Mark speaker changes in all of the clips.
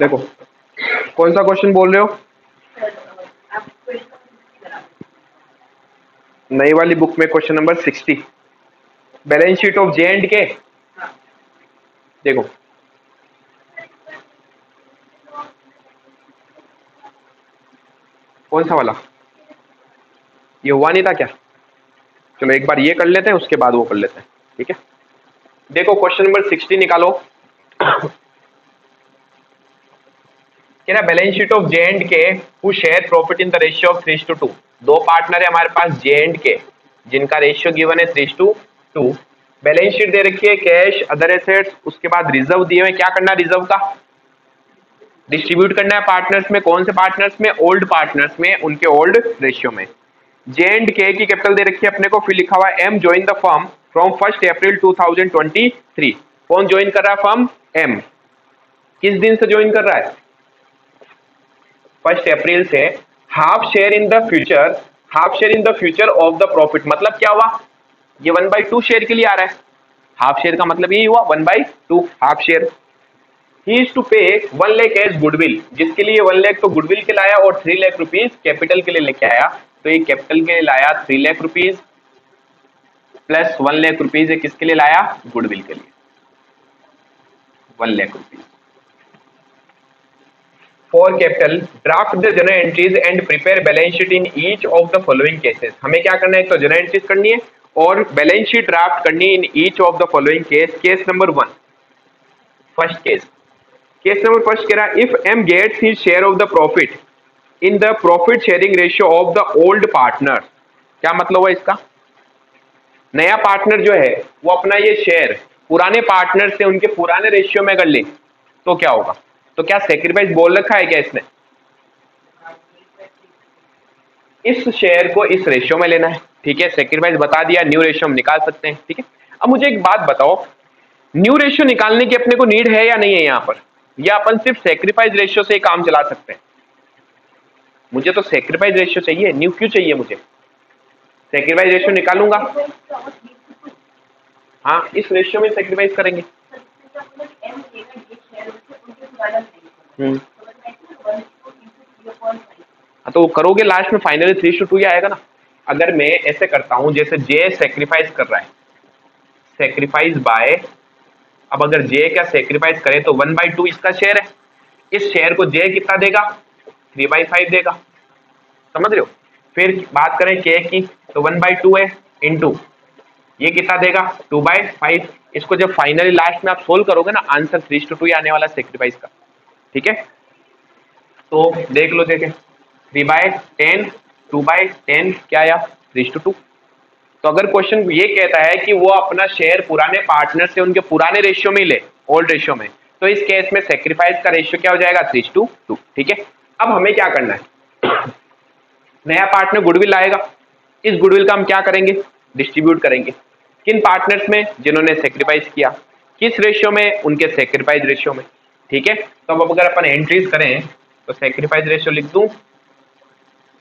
Speaker 1: देखो कौन सा क्वेश्चन बोल रहे हो? नई वाली बुक में question number 60, balance sheet of J and के। देखो कौन सा वाला, ये हुआ नहीं था क्या? चलो एक बार ये कर लेते हैं, उसके बाद वो कर लेते हैं, ठीक है। देखो क्वेश्चन नंबर 60 निकालो। कह रहा balance sheet of J and K who share profit in the ratio of 3:2। दो पार्टनर है हमारे पास जे एंड के, जिनका रेशियो गिवन है 3:2। बैलेंस शीट दे रखी है, कैश, अदर एसेट्स, उसके बाद रिजर्व दिए हुए। क्या करना रिजर्व का? डिस्ट्रीब्यूट करना है पार्टनर्स में। कौन से पार्टनर्स में? ओल्ड पार्टनर्स में, उनके ओल्ड रेशियो में। जे एंड के की कैपिटल दे रखी है अपने को, फिर लिखा हुआ है M join the firm from 1 April 2023। कौन ज्वाइन कर रहा है फर्म? एम। किस दिन से ज्वाइन कर रहा है? 1 अप्रैल से। Half share in the future, half share in the future of the profit. मतलब क्या हुआ? ये 1/2 शेयर के लिए आ रहा है। हाफ शेयर का मतलब यही हुआ 1/2 half share. He is to pay 1 lakh as goodwill, जिसके लिए 1 लाख तो गुडविल के लाया और 3 लाख रुपीज कैपिटल के लिए लेके आया। तो ये कैपिटल के लिए लाया 3 lakh rupees plus 1 lakh rupees ये किसके लिए लाया? गुडविल के लिए 1 lakh rupees. For capital draft the journal entries and prepare balance sheet in each of the following cases. हमें क्या करना है? तो जर्नल एंट्रीज करनी है और बैलेंस शीट ड्राफ्ट करनी है in each of the following case. Case number 1, first case. Case number first कह रहा है if M gets his share of the profit in the profit sharing ratio of the old partner. क्या मतलब हुआ इसका? नया पार्टनर जो है वो अपना ये शेयर पुराने पार्टनर से उनके पुराने रेशियो में कर ले तो क्या होगा? तो क्या सेक्रीफाइस बोल रखा है क्या इसने? इस शेयर को इस रेशियो में लेना है, ठीक है। सेक्रीफाइस बता दिया, न्यू रेशियो हम निकाल सकते हैं, ठीक है। अब मुझे एक बात बताओ, न्यू रेशियो निकालने की अपने को नीड है या नहीं है यहाँ पर, या अपन सिर्फ सेक्रीफाइस रेशियो से ही काम चला सकते हैं? मुझे तो सेक्रीफाइस रेशियो चाहिए, न्यू क्यों चाहिए मुझे? सेक्रीफाइस रेशियो निकालूंगा, हाँ इस रेशियो में सेक्रीफाइस करेंगे। हाँ तो करोगे लास्ट में फाइनली 3:2 ही आएगा ना। अगर मैं ऐसे करता हूं जैसे जे सेक्रीफाइस कर रहा है, सेक्रीफाइस बाय, अब अगर जे का सेक्रीफाइस करे तो 1/2 इसका शेयर है। इस शेयर को जे कितना देगा? 3/5 देगा, समझ रहे हो। फिर बात करें के की तो 1/2 है इंटू ये कितना देगा? 2/5। इसको जब फाइनली लास्ट में आप सोल्व करोगे ना, आंसर 3:2 ही आने वाला सेक्रीफाइस का, ठीक है। तो देख लो, देखें 3/10, 2/10 क्या आया? 3:2। तो अगर क्वेश्चन ये कहता है कि वो अपना शेयर पुराने पार्टनर से उनके पुराने रेशियो में ले, ओल्ड रेशियो में, तो इस केस में सेक्रीफाइस का रेशियो क्या हो जाएगा? 3:2, ठीक है। अब हमें क्या करना है? नया पार्टनर गुडविल लाएगा, इस गुडविल का हम क्या करेंगे? डिस्ट्रीब्यूट करेंगे। किन पार्टनर्स में? जिन्होंने सेक्रीफाइस किया। किस रेशियो में? उनके सेक्रीफाइस रेशियो में, ठीक है। तो अब अगर अपन एंट्रीज करें तो सेक्रीफाइस रेशियो लिख दूं,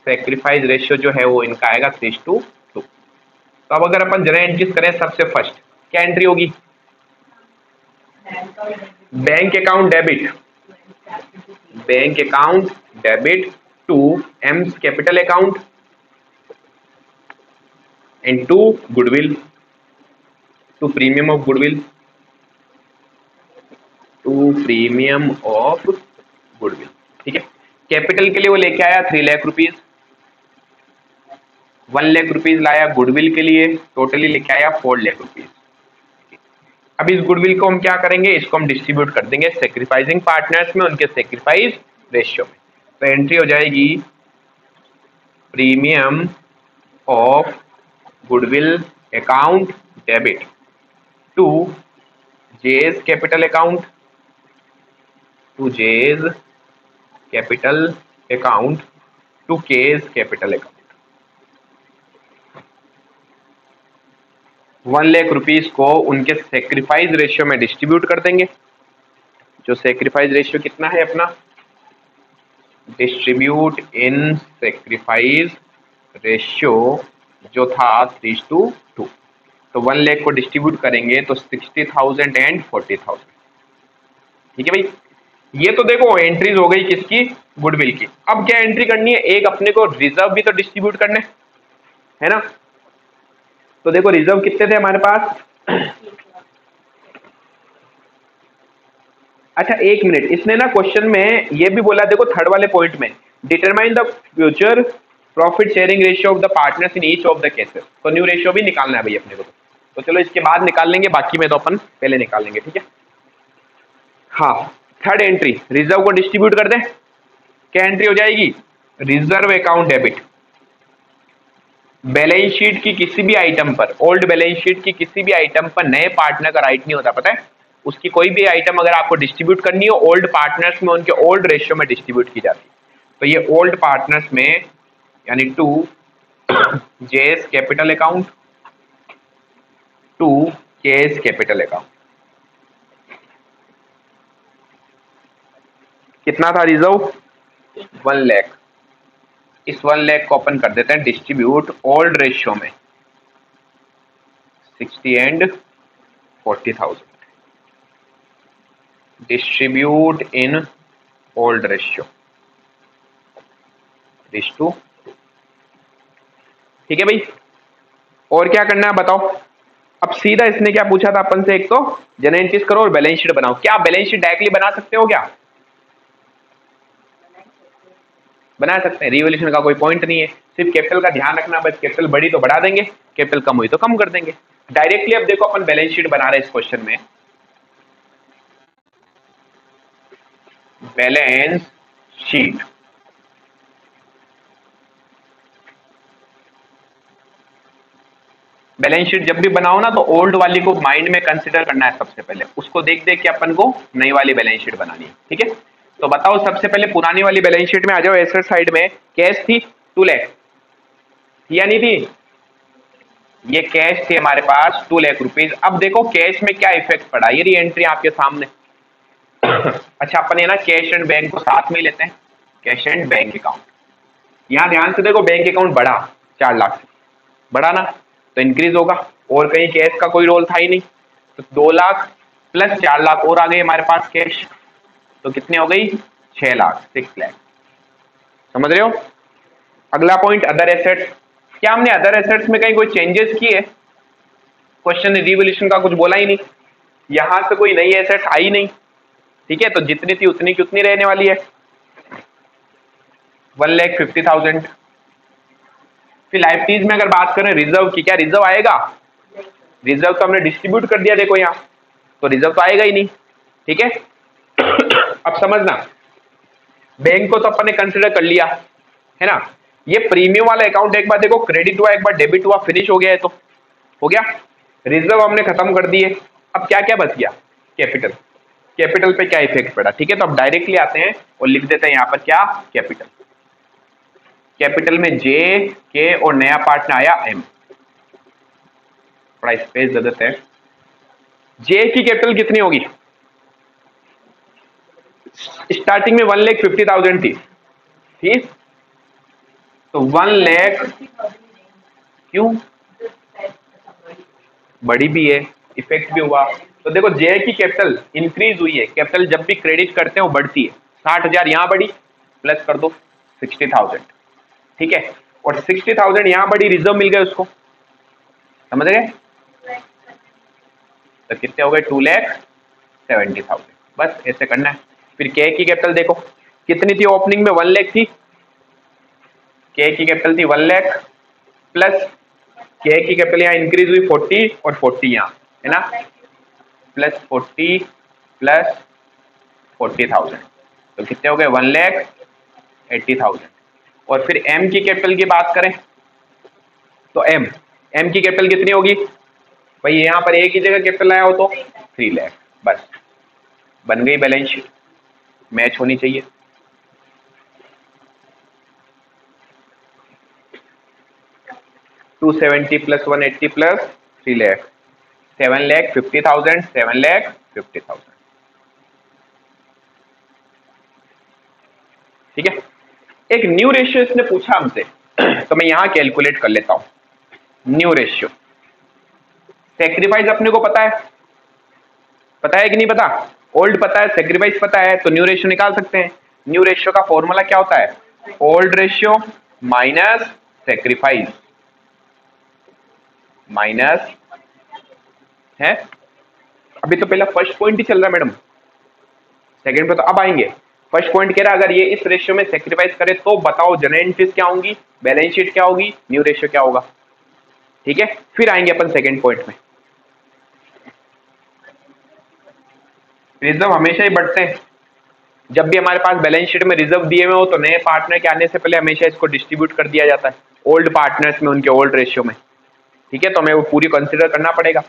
Speaker 1: सेक्रीफाइस रेशियो जो है वो इनका आएगा 3:2। तो अब अगर अपन जरा एंट्रीज करें, सबसे फर्स्ट क्या एंट्री होगी? Bank account debit, bank account debit to M's capital account and to goodwill, to premium of goodwill, to premium of goodwill, ठीक है। कैपिटल के लिए वो लेके आया 3 लाख रुपीज, 1 लाख रुपीज लाया गुडविल के लिए, टोटली लेके आया 4 लाख रुपीज। अब इस गुडविल को हम क्या करेंगे? इसको हम डिस्ट्रीब्यूट कर देंगे सेक्रीफाइसिंग पार्टनर्स में, उनके सेक्रीफाइस रेशियो में। तो एंट्री हो जाएगी premium of goodwill account debit to J's capital account, to J's capital account to K's capital account. 1 lakh rupees को उनके सेक्रीफाइस रेशियो में डिस्ट्रीब्यूट कर देंगे। जो सेक्रीफाइस रेशियो कितना है अपना? डिस्ट्रीब्यूट इन सेक्रीफाइस रेशियो जो था 3:2। तो 1 लाख को डिस्ट्रीब्यूट करेंगे तो 60,000 एंड 40,000, ठीक है भाई। ये तो देखो एंट्रीज हो गई किसकी, गुडविल की। अब क्या एंट्री करनी है, एक अपने को रिजर्व भी तो डिस्ट्रीब्यूट करने है ना। तो देखो रिजर्व कितने थे हमारे पास, अच्छा एक मिनट, इसने ना क्वेश्चन में ये भी बोला, देखो थर्ड वाले पॉइंट में, determine the future profit sharing ratio of the partners in each of the cases. तो न्यू रेशियो भी निकालना है भाई अपने को। तो चलो इसके बाद निकाल लेंगे, बाकी में तो अपन पहले निकाल लेंगे, ठीक है। हाँ, थर्ड एंट्री रिजर्व को डिस्ट्रीब्यूट कर दें, क्या एंट्री हो जाएगी, reserve account debit. Balance sheet की किसी भी आइटम पर, ओल्ड बैलेंस शीट की किसी भी आइटम पर नए पार्टनर का राइट नहीं होता, पता है। उसकी कोई भी आइटम अगर आपको डिस्ट्रीब्यूट करनी हो ओल्ड पार्टनर्स में, उनके ओल्ड रेशियो में डिस्ट्रीब्यूट की जाती है। तो ये ओल्ड पार्टनर्स में यानी to J's capital account, to K's capital account. कितना था रिजर्व, 1 लाख। इस 1 लाख को अपन कर देते हैं डिस्ट्रीब्यूट ओल्ड रेशियो में, 60 and 40,000 distribute in old ratio this two, ठीक है भाई। और क्या करना है बताओ। अब सीधा इसने क्या पूछा था अपन से, एक तो जनरल एंट्रीज करो और बैलेंस शीट बनाओ। क्या बैलेंस शीट डायरेक्टली बना सकते हो क्या, बना सकते हैं, रिवोल्यूशन का कोई पॉइंट नहीं है। सिर्फ कैपिटल का ध्यान रखना, बस कैपिटल बढ़ी तो बढ़ा देंगे, कैपिटल कम हुई तो कम कर देंगे डायरेक्टली। अब देखो अपन बैलेंस शीट बना रहे हैं इस क्वेश्चन में, बैलेंस शीट। बैलेंस शीट जब भी बनाओ ना तो ओल्ड वाली को माइंड में कंसिडर करना है सबसे पहले, उसको देख देख के अपन को नई वाली बैलेंस शीट बनानी है, ठीक है। तो बताओ सबसे पहले पुरानी वाली बैलेंस शीट में आ जाओ। एसेट साइड में कैश थी 2 लाख, थी या नहीं थी, ये कैश थी हमारे पास 2 लाख रुपीज। अब देखो कैश में क्या इफेक्ट पड़ा, ये री एंट्री आपके सामने। अच्छा अपन ये ना कैश एंड बैंक को साथ में लेते हैं, कैश एंड बैंक अकाउंट। यहां ध्यान से देखो बैंक अकाउंट बढ़ा 4 लाख से, बढ़ा ना, तो इंक्रीज होगा, और कहीं कैश का कोई रोल था ही नहीं। तो 2 लाख प्लस 4 लाख और आ गए हमारे पास कैश, तो कितने हो गई 6 लाख, 6 लाख, समझ रहे हो। अगला पॉइंट अदर एसेट्स। क्या हमने अदर एसेट्स में कहीं कोई चेंजेस किए, क्वेश्चन ने रिवोल्यूशन का कुछ बोला ही नहीं, यहां से कोई नई एसेट्स आई नहीं, ठीक है। तो जितनी थी उतनी की उतनी रहने वाली है, 1,50,000। फिर लाइबिलिटीज में अगर बात करें रिजर्व की, क्या रिजर्व आएगा, रिजर्व तो हमने डिस्ट्रीब्यूट कर दिया देखो यहाँ, तो रिजर्व तो आएगा ही नहीं, ठीक है। अब समझना, बैंक को तो अपन ने कंसिडर कर लिया है ना। ये प्रीमियम वाला अकाउंट एक बार देखो क्रेडिट हुआ, एक बार डेबिट हुआ, फिनिश हो गया है, तो हो गया। रिजर्व हमने खत्म कर दिए, अब क्या क्या बच गया, कैपिटल। कैपिटल पे क्या इफेक्ट पड़ा, ठीक है। तो अब डायरेक्टली आते हैं और लिख देते हैं यहाँ पर क्या, कैपिटल। कैपिटल में जे के और नया पार्टनर आया एम, थोड़ा स्पेस दे देते हैं। जे की कैपिटल कितनी होगी, स्टार्टिंग में 1,50,000 थी, ठीक। तो 1 लाख क्यों, बड़ी भी है, इफेक्ट भी हुआ। तो देखो जे की कैपिटल इंक्रीज हुई है, कैपिटल जब भी क्रेडिट करते हैं वो बढ़ती है, 60,000 यहां बढ़ी, प्लस कर दो 60,000, ठीक है। और 60,000 यहां बढ़ी, रिजर्व मिल गए उसको, समझ गए। तो कितने हो गए 2,70,000, बस ऐसे करना है। फिर के की कैपिटल देखो कितनी थी, ओपनिंग में 1 लाख थी, के की कैपिटल थी 1 लाख, प्लस के की कैपिटल यहाँ इंक्रीज हुई 40 और 40 यहाँ है ना, प्लस 40 प्लस 40,000, तो कितने हो गए 1,80,000। और फिर एम की कैपिटल की बात करें तो एम की कैपिटल कितनी होगी भाई, यहाँ पर एक ही जगह कैपिटल आया हो तो 3 लाख, बस बन गई बैलेंस शीट, मैच होनी चाहिए। $270 प्लस 180 प्लस 3 लाख, 7,50,000, 7,50,000, ठीक है। एक न्यू रेशियो इसने पूछा हमसे, तो मैं यहां कैलकुलेट कर लेता हूं। न्यू रेशियो सेक्रीफाइस अपने को पता है कि नहीं पता, ओल्ड पता है, सेक्रीफाइस पता है, तो न्यू रेशियो निकाल सकते हैं। न्यू रेशियो का फॉर्मूला क्या होता है? Old ratio minus sacrifice minus है। अभी तो पहला फर्स्ट पॉइंट ही चल रहा है मैडम, सेकंड पे तो अब आएंगे। फर्स्ट पॉइंट कह रहा है अगर ये इस रेशियो में सेक्रीफाइस करे तो बताओ जनरल एंट्रीज क्या होंगी, बैलेंस शीट क्या होगी, न्यू रेशियो क्या होगा। ठीक है, फिर आएंगे अपन सेकंड पॉइंट में। रिजर्व हमेशा ही बढ़ते हैं। जब भी हमारे पास बैलेंस शीट में रिजर्व दिए हुए हो तो नए पार्टनर के आने से पहले हमेशा इसको डिस्ट्रीब्यूट कर दिया जाता है ओल्ड पार्टनर्स में, उनके ओल्ड रेशियो में। ठीक है, तो हमें वो पूरी कंसिडर करना पड़ेगा।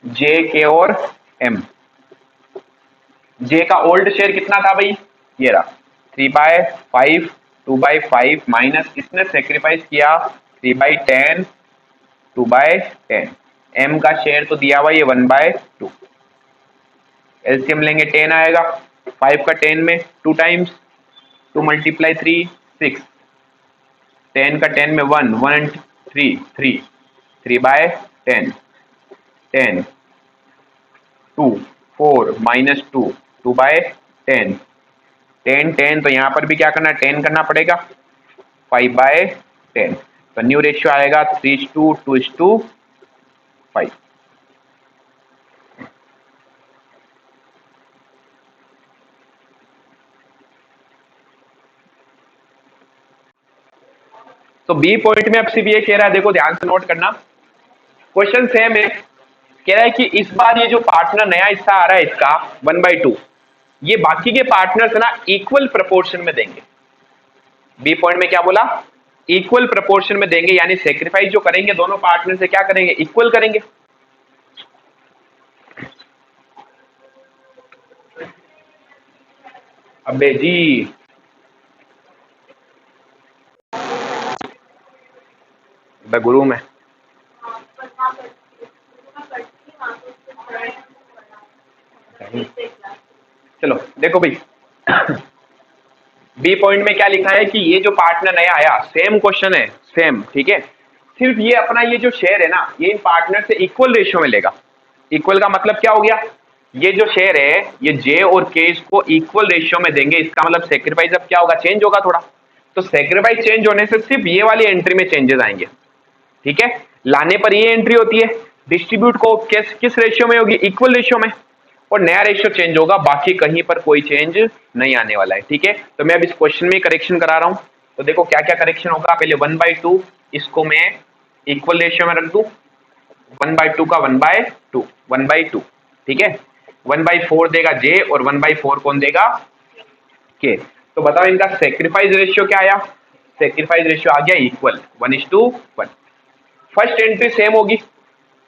Speaker 1: जे, के और एम। जे का ओल्ड शेयर कितना था भाई? ये रहा 3/5, 2/5 माइनस इसने सेक्रीफाइस किया 3/10, 2/10। एम का शेयर तो दिया हुआ ये 1/2। एलसीएम लेंगे 10 आएगा, 5 का 10 में 2 टाइम्स, 2 × 3 6, 10 का 10 में 1, 1 and 3 3, 3/10, 10, 2, 4 माइनस 2, 2/10, 10 10, तो यहाँ पर भी क्या करना है 10 करना पड़ेगा, 5/10। तो न्यू रेशियो आएगा 3:2:5। तो बी पॉइंट में अब सिर्फ ये कह रहा है, देखो ध्यान से नोट करना, क्वेश्चन सेम है। कह रहा है कि इस बार ये जो पार्टनर नया हिस्सा आ रहा है इसका 1/2, ये बाकी के पार्टनर्स ना इक्वल प्रपोर्शन में देंगे। बी पॉइंट में क्या बोला? इक्वल प्रपोर्शन में देंगे, यानी सेक्रीफाइस जो करेंगे दोनों पार्टनर से क्या करेंगे? इक्वल करेंगे। अबे जी गुरु में चलो देखो भाई, बी पॉइंट में क्या लिखा है कि ये जो पार्टनर नया आया, सेम क्वेश्चन है सेम, ठीक है, सिर्फ ये अपना ये जो शेयर है ना ये इन पार्टनर से इक्वल रेशियो में लेगा। इक्वल का मतलब क्या हो गया? ये जो शेयर है ये जे और के इसको इक्वल रेशियो में देंगे, इसका मतलब सेक्रीफाइस अब क्या होगा? चेंज होगा थोड़ा। तो सेक्रीफाइस चेंज होने से सिर्फ ये वाली एंट्री में चेंजेस आएंगे। ठीक है, लाने पर ये एंट्री होती है, डिस्ट्रीब्यूट को किस रेशियो में होगी? इक्वल रेशियो में, और नया रेशियो चेंज होगा, बाकी कहीं पर कोई चेंज नहीं आने वाला है। ठीक है, तो मैं अब इस क्वेश्चन में करेक्शन करा रहा हूं। तो देखो क्या क्या करेक्शन होगा। पहले 1/2 इसको मैं इक्वल रेशियो में रख दूं, 1/2 का 1/2, 1/2। ठीक है, 1/4 देगा जे और 1/4 कौन देगा? के। तो बताओ इनका सेक्रीफाइस रेशियो क्या आया? सेक्रीफाइस रेशियो आ गया इक्वल, 1:1। फर्स्ट एंट्री सेम होगी,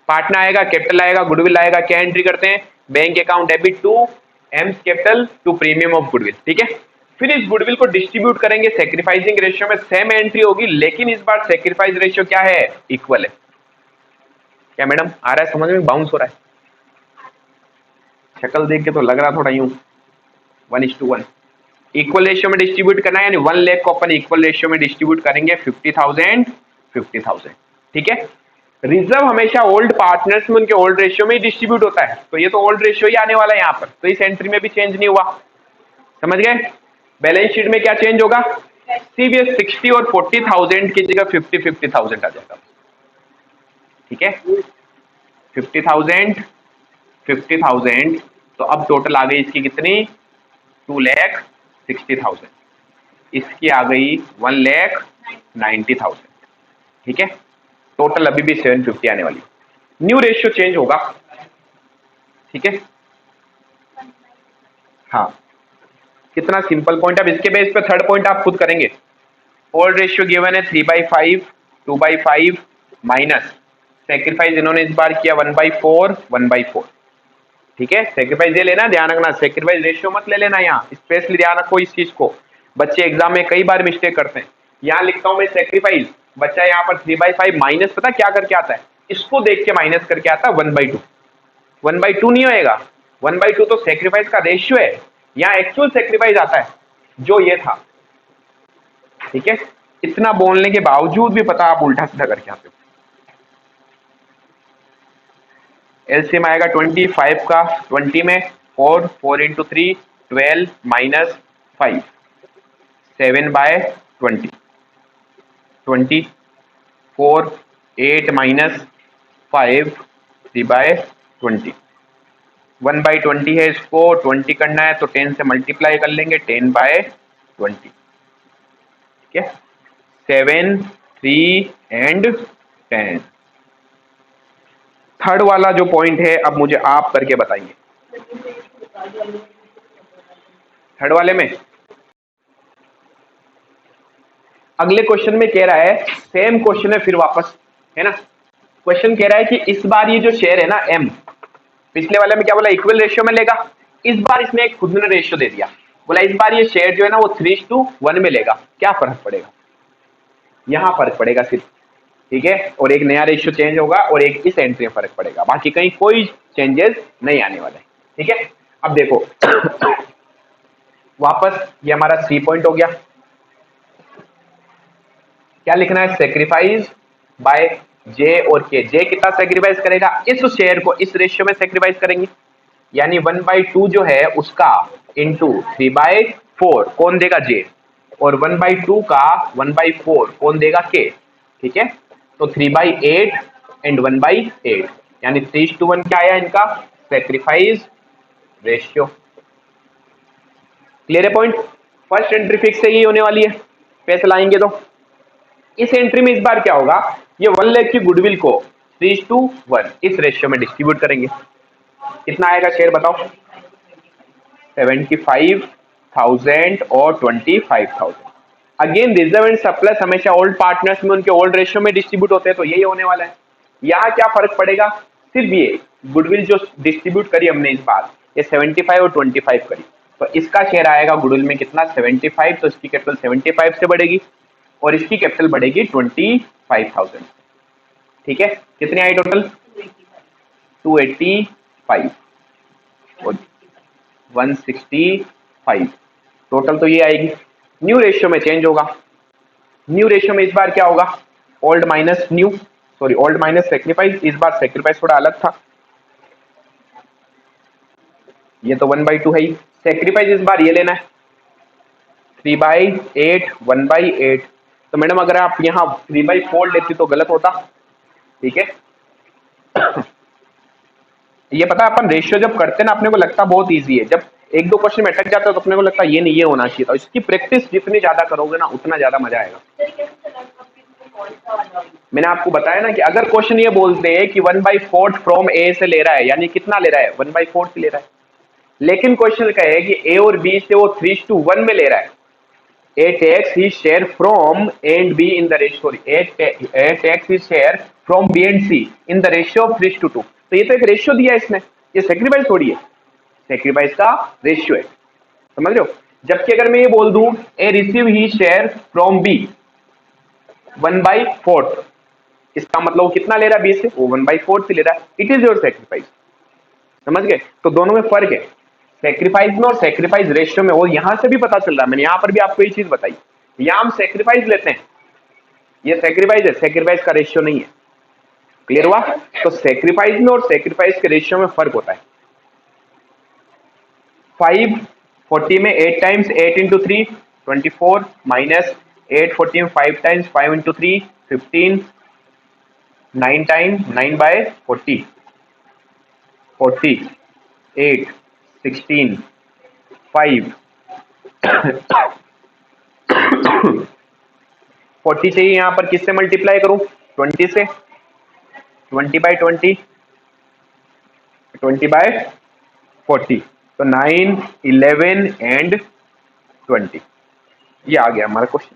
Speaker 1: पार्टनर आएगा, कैपिटल आएगा, गुडविल आएगा। क्या एंट्री करते हैं? Bank account debit to M's capital to premium of goodwill. ठीक है, फिर इस गुडविल को डिस्ट्रीब्यूट करेंगे सेक्रीफाइसिंग रेशियो में, सेम एंट्री होगी, लेकिन इस बार सेक्रीफाइस रेशियो क्या है? इक्वल है। क्या मैडम आ रहा है समझ में? बाउंस हो रहा है? शक्ल देख के तो लग रहा थोड़ा यूं 1:1 इक्वल रेशियो में डिस्ट्रीब्यूट करना है, यानी 1 लाख को अपन इक्वल रेशियो में डिस्ट्रीब्यूट करेंगे 50,000 50,000। ठीक है, रिजर्व हमेशा ओल्ड पार्टनर्स में उनके ओल्ड रेशियो में ही डिस्ट्रीब्यूट होता है, तो ये तो ओल्ड रेशियो ही आने वाला है यहाँ पर, तो इस एंट्री में भी चेंज नहीं हुआ। समझ गए? बैलेंस शीट में क्या चेंज होगा? सिर्फ ये 60 और 40,000 की जगह 50,000 आ जाएगा। ठीक है, 50,000 50,000, तो अब टोटल आ गई इसकी कितनी? 2,60,000। इसकी आ गई 1,90,000। ठीक है, टोटल अभी भी 750 आने वाली। न्यू रेशियो चेंज होगा। ठीक है, हाँ, कितना सिंपल पॉइंट। अब इसके बेस पे थर्ड पॉइंट आप खुद करेंगे। ओल्ड रेशियो गिवन है 3/5, 2/5 माइनस सेक्रीफाइस इन्होंने इस बार किया 1/4, 1/4। ठीक है, सेक्रीफाइस ये लेना, ध्यान रखना, सेक्रीफाइस रेशियो मत ले लेना, यहाँ स्पेशली ध्यान रखो इस चीज को। बच्चे एग्जाम में कई बार मिस्टेक करते हैं। यहाँ लिखता हूं मैं सेक्रीफाइस, बच्चा यहाँ पर 3/5 माइनस, पता क्या करके आता है? इसको देख के माइनस करके आता है 1/2। 1/2 नहीं होएगा, 1/2 तो सेक्रीफाइस का रेशियो है, यहाँ एक्चुअल सेक्रीफाइस आता है जो ये था। ठीक है, इतना बोलने के बावजूद भी पता आप उल्टा सीधा करके आते हो। एलसीएम आएगा 25 का 20 में, 4 4 इंटू 3 12 माइनस 5 7/20 24 8 माइनस 5 3/20 1/20 है, इसको 20 करना है तो 10 से मल्टीप्लाई कर लेंगे 10/20, ठीक है। 7 3 एंड 10। थर्ड वाला जो पॉइंट है अब मुझे आप करके बताइए थर्ड वाले में। अगले क्वेश्चन में कह रहा है, सेम क्वेश्चन है फिर वापस, है ना। क्वेश्चन कह रहा है कि इस बार ये जो शेयर है ना एम, पिछले वाले में क्या बोला इक्वल रेशियो में लेगा, इस बार इसने एक खुद ने रेशियो दे दिया, बोला इस बार ये शेयर जो है ना वो 3:1 में लेगा, क्या फर्क पड़ेगा, यहां फर्क पड़ेगा सिर्फ, ठीक है। और एक नया रेशियो चेंज होगा और एक इस एंट्री में फर्क पड़ेगा, बाकी कहीं कोई चेंजेस नहीं आने वाले, ठीक है। अब देखो वापस ये हमारा 3 पॉइंट हो गया, क्या लिखना है, सेक्रीफाइस बाय जे और के। जे कितना सेक्रीफाइस करेगा, इस शेयर को इस रेशियो में सेक्रीफाइस करेंगे, यानी 1/2 जो है उसका इंटू 3/4 कौन देगा जे, और 1/2 का 1/4 कौन देगा के, ठीक है। तो 3/8 एंड 1/8 यानी 3:1 क्या आया इनका सेक्रीफाइस रेशियो। क्लियर है पॉइंट। फर्स्ट एंट्री फिक्स है, ये होने वाली है, पैसे लाएंगे तो इस एंट्री में इस बार क्या होगा, ये 1 लाख की गुडविल को 3:1 इस रेशियो में डिस्ट्रीब्यूट करेंगे, कितना आएगा शेयर बताओ, 75,000 और 25,000। अगेन रिजर्व एंड सरप्लस हमेशा ओल्ड पार्टनर्स में उनके ओल्ड रेशियो में डिस्ट्रीब्यूट होते हैं, तो यही होने वाला है। यहाँ क्या फर्क पड़ेगा, सिर्फ ये गुडविल जो डिस्ट्रीब्यूट करी हमने इस बार, ये 75 और 25 करी, तो इसका शेयर आएगा गुडविल में कितना 75, तो इसकी कैपिटल 75 से बढ़ेगी और इसकी कैपिटल बढ़ेगी 25,000, ठीक है। कितनी आई टोटल 285 और 165 टोटल, तो ये आएगी। न्यू रेशियो में चेंज होगा, न्यू रेशियो में इस बार क्या होगा, old minus new, sorry old minus sacrifice, इस बार सेक्रीफाइस थोड़ा अलग था, ये तो 1/2 है ही, सेक्रीफाइस इस बार ये लेना है 3/8 1/8, तो मैडम अगर आप यहाँ 3/4 लेती तो गलत होता, ठीक है। ये पता है अपन रेशियो जब करते हैं ना अपने को लगता बहुत इजी है, जब एक दो क्वेश्चन में अटक जाता है तो अपने को लगता है ये नहीं ये होना चाहिए था, इसकी प्रैक्टिस जितनी ज्यादा करोगे ना उतना ज्यादा मजा आएगा। मैंने आपको बताया ना कि अगर क्वेश्चन ये बोलते हैं कि 1/4 फ्रॉम ए से ले रहा है, यानी कितना ले रहा है 1/4 से ले रहा है, लेकिन क्वेश्चन कहे कि ए और बी से वो 3:1 में ले रहा है, A takes his share from A and B in the ratio. Sorry, A takes his share from B and C in the ratio of 3:2. तो ये तो एक रेशियो दिया है इसने, ये सेक्रीफाइस थोड़ी है, सेक्रीफाइस का रेशियो है, समझ रहे हो। जबकि अगर मैं ये बोल दूं A receive his share from B 1/4, इसका मतलब वो कितना ले रहा है B से, वो 1/4 से ले रहा है, इट इज योर सेक्रीफाइस, समझ गए। तो दोनों में फर्क है, सेक्रीफाइस में और सेक्रीफाइस रेशियो में, और यहां से भी पता चल रहा है, मैंने यहां पर भी आपको ये चीज बताई, यहां हम सेक्रीफाइस लेते हैं, ये सेक्रीफाइस है, सेक्रीफाइस का रेशियो नहीं है, क्लियर हुआ। तो सेक्रीफाइस में और सेक्रीफाइस के रेशियो में फर्क होता है। 540 में 8 टाइम्स 8 इंटू 3 24 माइनस 840 में 5 टाइम्स 5 इंटू 3 15 9 टाइम 9/40 40 8 16 5 40 चाहिए, यहां पर किससे मल्टीप्लाई करूं 20 से, 20/20 20/40, तो 9 11 एंड 20, ये आ गया हमारा क्वेश्चन।